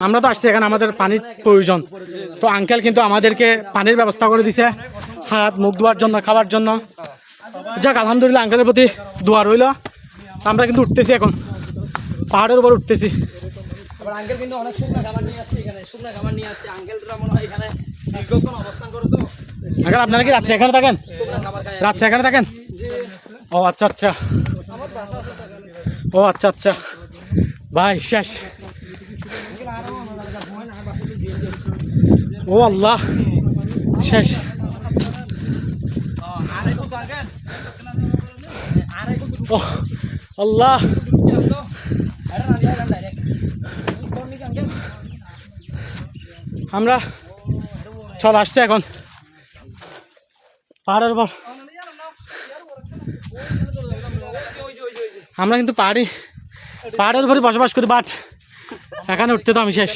আমরা তো আসছি এখানে আমাদের পানির প্রয়োজন, তো আঙ্কেল কিন্তু আমাদেরকে পানির ব্যবস্থা করে দিছে হাত মুখ ধোয়ার জন্য, খাওয়ার জন্য। যাক আলহামদুলিল্লাহ, আঙ্কেলের প্রতি দোয়া রইল। আমরা কিন্তু উঠতেছি, এখন পাহাড়ের উপর উঠতেছি। আঙ্কেল কিন্তু অনেক শুকনা খাবার নিয়ে আসছে, এখানে শুকনা খাবার নিয়ে আসছে। আঙ্কেলরা মনে হয় এখানে দীর্ঘক্ষণ অবস্থান করে, তো আঙ্কেল আপনারা কি রাত্রে এখানে থাকেন? শুকনা খাবার খায়। রাত্রে এখানে থাকেন? ও আচ্ছা আচ্ছা, ও আচ্ছা আচ্ছা ভাই শেষ। ও আল্লাহ শেষ। ও আল্লাহ, আমরা চল আসছে এখন পাহাড়ের উপর। আমরা কিন্তু পাহাড়ের উপরে বসবাস করি, বাট এখানে উঠতে তো আমি শেষ।